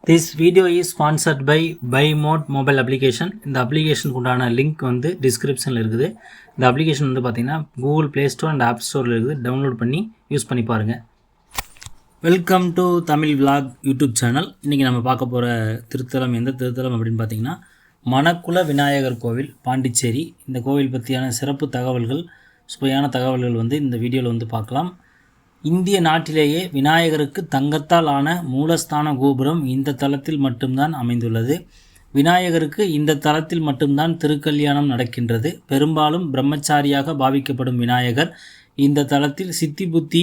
This video is sponsored by BuyMode mobile application. இந்த அப்ளிகேஷனுக்கு உண்டான link வந்து டிஸ்கிரிப்ஷனில் இருக்குது. இந்த அப்ளிகேஷன் வந்து பார்த்தீங்கன்னா Google Play Store and app ஸ்டோரில் இருக்குது. டவுன்லோட் பண்ணி யூஸ் பண்ணி பாருங்கள். Welcome to Tamil vlog YouTube channel. இன்றைக்கி நம்ம பார்க்க போகிற திருத்தலம் எந்த திருத்தலம் அப்படின்னு பார்த்தீங்கன்னா மணக்குள விநாயகர் கோவில், பாண்டிச்சேரி. இந்த கோவில் பற்றியான சிறப்பு தகவல்கள், சுவையான தகவல்கள் வந்து இந்த வீடியோவில் வந்து பார்க்கலாம். இந்திய நாட்டிலேயே விநாயகருக்கு தங்கத்தால் ஆன மூலஸ்தான கோபுரம் இந்த தலத்தில் மட்டும்தான் அமைந்துள்ளது. விநாயகருக்கு இந்த தலத்தில் மட்டும்தான் திருக்கல்யாணம் நடக்கின்றது. பெரும்பாலும் பிரம்மச்சாரியாக பாவிக்கப்படும் விநாயகர் இந்த தலத்தில் சித்தி புத்தி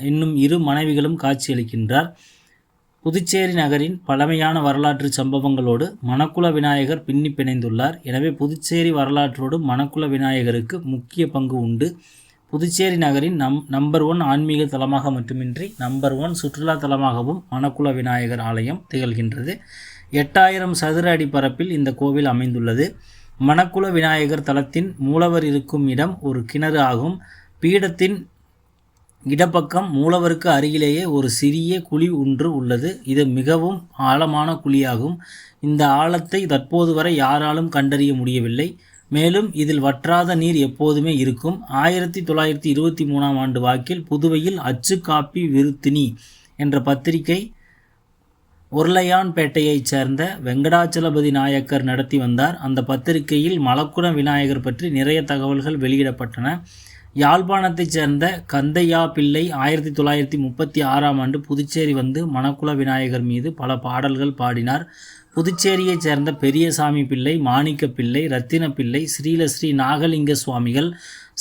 என்னும் இரு மனைவிகளும் காட்சியளிக்கின்றார். புதுச்சேரி நகரின் பழமையான வரலாற்று சம்பவங்களோடு மணக்குள விநாயகர் பின்னி பிணைந்துள்ளார். எனவே புதுச்சேரி வரலாற்றோடு மணக்குள விநாயகருக்கு முக்கிய பங்கு உண்டு. புதுச்சேரி நகரின் நம்பர் 1 ஆன்மீக தலமாக மட்டுமின்றி நம்பர் 1 சுற்றுலா தலமாகவும் மணக்குள விநாயகர் ஆலயம் திகழ்கின்றது. 8000 சதுர அடி பரப்பில் இந்த கோவில் அமைந்துள்ளது. மணக்குள விநாயகர் தலத்தின் மூலவர் இருக்கும் இடம் ஒரு கிணறு ஆகும். பீடத்தின் இடப்பக்கம் மூலவருக்கு அருகிலேயே ஒரு சிறிய குழி ஒன்று உள்ளது. இது மிகவும் ஆழமான குழியாகும். இந்த ஆழத்தை தற்போது வரை யாராலும் கண்டறிய முடியவில்லை. மேலும் இதில் வற்றாத நீர் எப்போதுமே இருக்கும். 1923ஆம் ஆண்டு வாக்கில் புதுவையில் அச்சு காப்பி விருத்தினி என்ற பத்திரிகை உருளையான்பேட்டையைச் சேர்ந்த வெங்கடாச்சலபதி நாயக்கர் நடத்தி வந்தார். அந்த பத்திரிகையில் மணக்குள விநாயகர் பற்றி நிறைய தகவல்கள் வெளியிடப்பட்டன. யாழ்ப்பாணத்தைச் சேர்ந்த கந்தையா பிள்ளை 1936ஆம் ஆண்டு புதுச்சேரி வந்து மணக்குள விநாயகர் மீது பல பாடல்கள் பாடினார். புதுச்சேரியைச் சேர்ந்த பெரியசாமி பிள்ளை, மாணிக்க பிள்ளை, ரத்தின பிள்ளை, ஸ்ரீலஸ்ரீ நாகலிங்க சுவாமிகள்,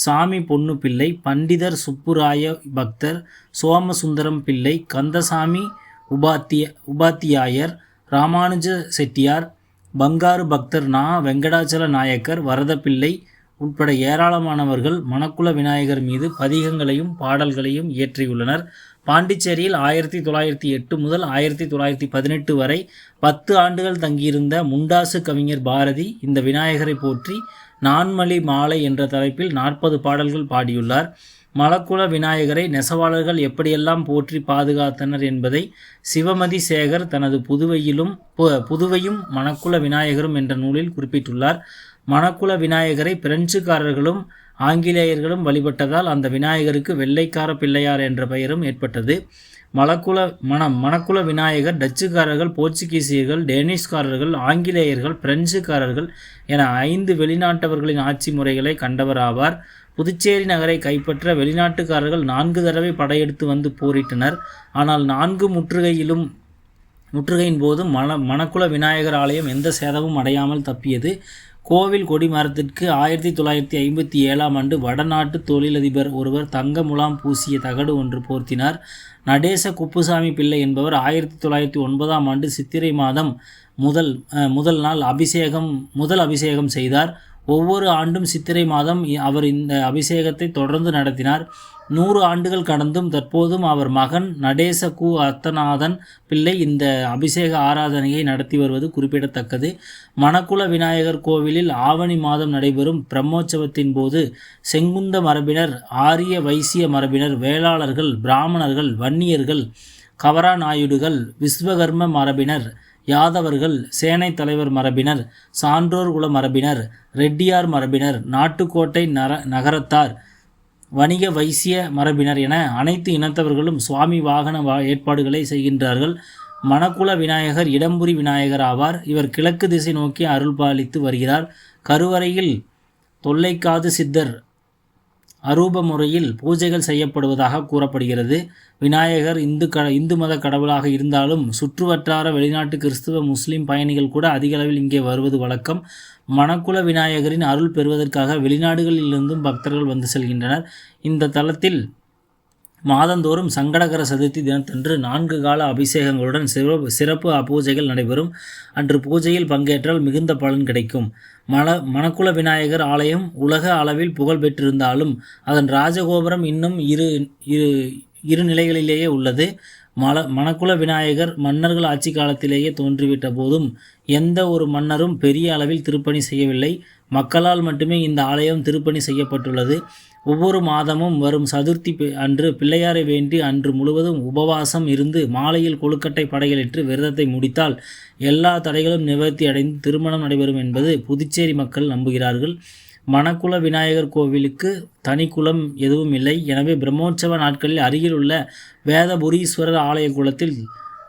சாமி பொன்னு பிள்ளை, பண்டிதர் சுப்புராய பக்தர், சோமசுந்தரம் பிள்ளை, கந்தசாமி உபாத்தியாயர், ராமானுஜ செட்டியார், பங்காரு பக்தர், வெங்கடாச்சல நாயக்கர், வரதப்பிள்ளை உட்பட ஏராளமானவர்கள் மணக்குள விநாயகர் மீது பதிகங்களையும் பாடல்களையும் இயற்றியுள்ளனர். பாண்டிச்சேரியில் 1908 முதல் 1918 வரை 10 ஆண்டுகள் தங்கியிருந்த முண்டாசு கவிஞர் பாரதி இந்த விநாயகரை போற்றி நான்மலி மாலை என்ற தலைப்பில் 40 பாடல்கள் பாடியுள்ளார். மணக்குள விநாயகரை நெசவாளர்கள் எப்படியெல்லாம் போற்றி பாதுகாத்தனர் என்பதை சிவமதி சேகர் தனது புதுவையும் மணக்குள விநாயகரும் என்ற நூலில் குறிப்பிட்டுள்ளார். மணக்குள விநாயகரை பிரெஞ்சுக்காரர்களும் ஆங்கிலேயர்களும் வழிபட்டதால் அந்த விநாயகருக்கு வெள்ளைக்கார பிள்ளையார் என்ற பெயரும் ஏற்பட்டது. மணக்குள விநாயகர் டச்சுக்காரர்கள், போர்ச்சுகீசியர்கள், டேனிஷ்காரர்கள், ஆங்கிலேயர்கள், பிரெஞ்சுக்காரர்கள் என 5 வெளிநாட்டவர்களின் ஆட்சி முறைகளை கண்டவர் ஆவார். புதுச்சேரி நகரை கைப்பற்ற வெளிநாட்டுக்காரர்கள் 4 தடவை படையெடுத்து வந்து போரிட்டனர். ஆனால் 4 முற்றுகையின் போது மணக்குள விநாயகர் ஆலயம் எந்த சேதமும் அடையாமல் தப்பியது. கோவில் கொடிமரத்திற்கு 1957ஆம் ஆண்டு வடநாட்டு தொழிலதிபர் ஒருவர் தங்க முலாம் பூசிய தகடு ஒன்று போர்த்தினார். நடேச குப்புசாமி பிள்ளை என்பவர் 1909ஆம் ஆண்டு சித்திரை மாதம் முதல் நாள் அபிஷேகம் செய்தார். ஒவ்வொரு ஆண்டும் சித்திரை மாதம் அவர் இந்த அபிஷேகத்தை தொடர்ந்து நடத்தினார். 100 ஆண்டுகள் கடந்தும் தற்போதும் அவர் மகன் நடேச கு அத்தநாதன் பிள்ளை இந்த அபிஷேக ஆராதனையை நடத்தி வருவது குறிப்பிடத்தக்கது. மணக்குள விநாயகர் கோவிலில் ஆவணி மாதம் நடைபெறும் பிரம்மோற்சவத்தின் போது செங்குந்த மரபினர், ஆரிய வைசிய மரபினர், வேளாளர்கள், பிராமணர்கள், வன்னியர்கள், கவரா நாயுடுகள், விஸ்வகர்ம மரபினர், யாதவர்கள், சேனை தலைவர் மரபினர், சான்றோர் குல மரபினர், ரெட்டியார் மரபினர், நாட்டுக்கோட்டை நகரத்தார், வணிக வைசிய மரபினர் என அனைத்து இனத்தவர்களும் சுவாமி வாகன ஏற்பாடுகளை செய்கின்றார்கள். மணக்குள விநாயகர் இடம்புரி விநாயகர் ஆவார். இவர் கிழக்கு திசை நோக்கி அருள் பாலித்து வருகிறார். கருவறையில் தொல்லைக்காது சித்தர் அரூப முறையில் பூஜைகள் செய்யப்படுவதாக கூறப்படுகிறது. விநாயகர் இந்து மத கடவுளாக இருந்தாலும் சுற்றுவட்டார வெளிநாட்டு கிறிஸ்துவ முஸ்லிம் பயணிகள் கூட அதிகளவில் இங்கே வருவது வழக்கம். மணக்குள விநாயகரின் அருள் பெறுவதற்காக வெளிநாடுகளிலிருந்தும் பக்தர்கள் வந்து செல்கின்றனர். இந்த தலத்தில் மாதந்தோறும் சங்கடகர சதுர்த்தி தினத்தன்று 4 கால அபிஷேகங்களுடன் சிறப்பு பூஜைகள் நடைபெறும். அன்று பூஜையில் பங்கேற்றால் மிகுந்த பலன் கிடைக்கும். மணக்குள விநாயகர் ஆலயம் உலக அளவில் புகழ் பெற்றிருந்தாலும் அதன் ராஜகோபுரம் இன்னும் இரு நிலைகளிலேயே உள்ளது. மணக்குள விநாயகர் மன்னர்கள் ஆட்சி காலத்திலேயே தோன்றிவிட்ட போதும் எந்த ஒரு மன்னரும் பெரிய அளவில் திருப்பணி செய்யவில்லை. மக்களால் மட்டுமே இந்த ஆலயம் திருப்பணி செய்யப்பட்டுள்ளது. ஒவ்வொரு மாதமும் வரும் சதுர்த்தி அன்று பிள்ளையாரை வேண்டி அன்று முழுவதும் உபவாசம் இருந்து மாலையில் கொழுக்கட்டை படையலிட்டு விரதத்தை முடித்தால் எல்லா தடைகளும் நிவர்த்தி அடைந்து திருமணம் நடைபெறும் என்பது புதுச்சேரி மக்கள் நம்புகிறார்கள். மணக்குள விநாயகர் கோவிலுக்கு தனி குளம் எதுவும் இல்லை. எனவே பிரம்மோற்சவ நாட்களில் அருகில் உள்ள வேதபுரீஸ்வரர் ஆலய குளத்தில்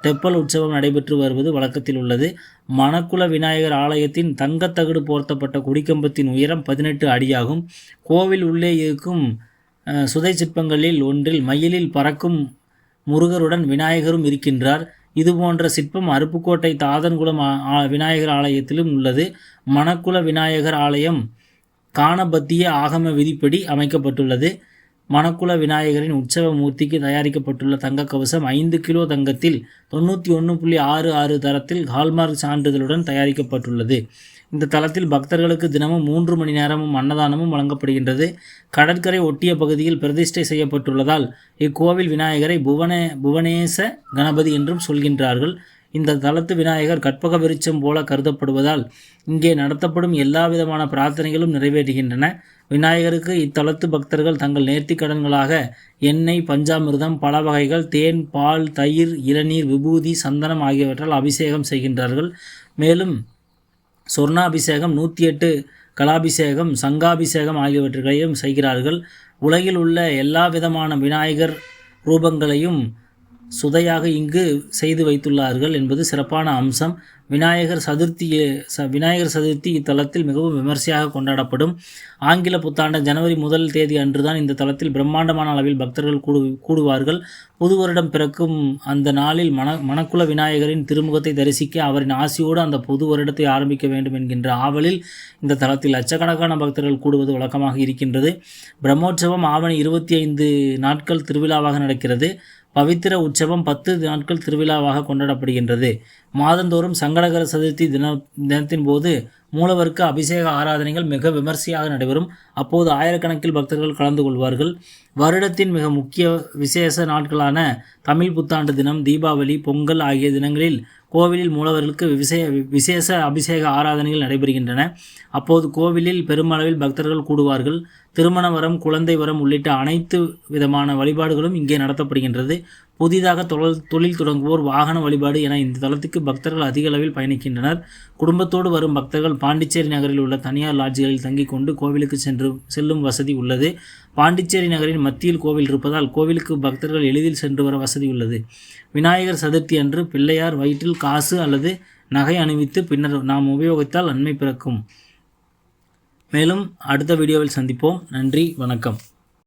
தெப்பல் உற்சவம் நடைபெற்று வருவது வழக்கத்தில் உள்ளது. மணக்குள விநாயகர் ஆலயத்தின் தங்கத்தகடு போர்த்தப்பட்ட கொடிக்கம்பத்தின் உயரம் 18 அடியாகும். கோவில் உள்ளே இருக்கும் சுதை சிற்பங்களில் ஒன்றில் மயிலில் பறக்கும் முருகருடன் விநாயகரும் இருக்கின்றார். இதுபோன்ற சிற்பம் அருப்புக்கோட்டை தாதன்குளம் விநாயகர் ஆலயத்திலும் உள்ளது. மணக்குள விநாயகர் ஆலயம் காணபத்திய ஆகம விதிப்படி அமைக்கப்பட்டுள்ளது. மணக்குள விநாயகரின் உற்சவ மூர்த்திக்கு தயாரிக்கப்பட்டுள்ள தங்க கவசம் 5 கிலோ தங்கத்தில் 91.66 தரத்தில் ஹால்மார்க் சான்றிதழுடன் தயாரிக்கப்பட்டுள்ளது. இந்த தளத்தில் பக்தர்களுக்கு தினமும் 3 மணி நேரமும் அன்னதானமும் வழங்கப்படுகின்றது. கடற்கரை ஒட்டிய பகுதியில் பிரதிஷ்டை செய்யப்பட்டுள்ளதால் இக்கோவில் விநாயகரை புவனேச கணபதி என்றும் சொல்கின்றார்கள். இந்த தலத்து விநாயகர் கற்பக விருட்சம் போல கருதப்படுவதால் இங்கே நடத்தப்படும் எல்லா விதமான பிரார்த்தனைகளும் நிறைவேறுகின்றன. விநாயகருக்கு இத்தலத்து பக்தர்கள் தங்கள் நேர்த்திக் கடன்களாக எண்ணெய், பஞ்சாமிர்தம், பல வகைகள், தேன், பால், தயிர், இளநீர், விபூதி, சந்தனம் ஆகியவற்றால் அபிஷேகம் செய்கின்றார்கள். மேலும் சொர்ணாபிஷேகம், 108 கலாபிஷேகம், சங்காபிஷேகம் ஆகியவற்றையும் செய்கிறார்கள். உலகில் உள்ள எல்லா விதமான விநாயகர் ரூபங்களையும் சுதையாக இங்கு செய்து வைத்துள்ளார்கள் என்பது சிறப்பான அம்சம். விநாயகர் சதுர்த்தி இத்தலத்தில் மிகவும் விமர்சையாக கொண்டாடப்படும். ஆங்கில புத்தாண்டு ஜனவரி 1 தேதி அன்றுதான் இந்த தலத்தில் பிரம்மாண்டமான அளவில் பக்தர்கள் கூடுவார்கள். புது வருடம் பிறக்கும் அந்த நாளில் மணக்குள விநாயகரின் திருமுகத்தை தரிசிக்க அவரின் ஆசியோடு அந்த புது வருடத்தை ஆரம்பிக்க வேண்டும் என்கின்ற ஆவலில் இந்த தலத்தில் லட்சக்கணக்கான பக்தர்கள் கூடுவது வழக்கமாக இருக்கின்றது. பிரம்மோற்சவம் ஆவணி 25 நாட்கள் திருவிழாவாக நடக்கிறது. பவித்திர உற்சவம் 10 நாட்கள் திருவிழாவாக கொண்டாடப்படுகின்றது. மாதந்தோறும் சங்கடகர சதுர்த்தி தினத்தின் போது மூலவருக்கு அபிஷேக ஆராதனைகள் மிக விமர்சையாக நடைபெறும். அப்போது ஆயிரக்கணக்கில் பக்தர்கள் கலந்து கொள்வார்கள். வருடத்தின் மிக முக்கிய விசேஷ நாட்களான தமிழ் புத்தாண்டு தினம், தீபாவளி, பொங்கல் ஆகிய தினங்களில் கோவிலில் மூலவர்களுக்கு விசேஷ அபிஷேக ஆராதனைகள் நடைபெறுகின்றன. அப்போது கோவிலில் பெருமளவில் பக்தர்கள் கூடுவார்கள். திருமண வரம், குழந்தை வரம் உள்ளிட்ட அனைத்து விதமான வழிபாடுகளும் இங்கே நடத்தப்படுகின்றது. புதிதாக தொழில் தொடங்குவோர், வாகன வழிபாடு என இந்த தலத்துக்கு பக்தர்கள் அதிக அளவில் பயணிக்கின்றனர். குடும்பத்தோடு வரும் பக்தர்கள் பாண்டிச்சேரி நகரில் உள்ள தனியார் லாட்ஜ்களில் தங்கிக் கொண்டு கோவிலுக்கு செல்லும் வசதி உள்ளது. பாண்டிச்சேரி நகரின் மத்தியில் கோவில் இருப்பதால் கோவிலுக்கு பக்தர்கள் எளிதில் சென்று வர வசதி உள்ளது. விநாயகர் சதுர்த்தி அன்று பிள்ளையார் வயிற்றில் காசு அல்லது நகை அணிவித்து பின்னர் நாம் உபயோகித்தால் நன்மை பிறக்கும். மேலும் அடுத்த வீடியோவில் சந்திப்போம். நன்றி, வணக்கம்.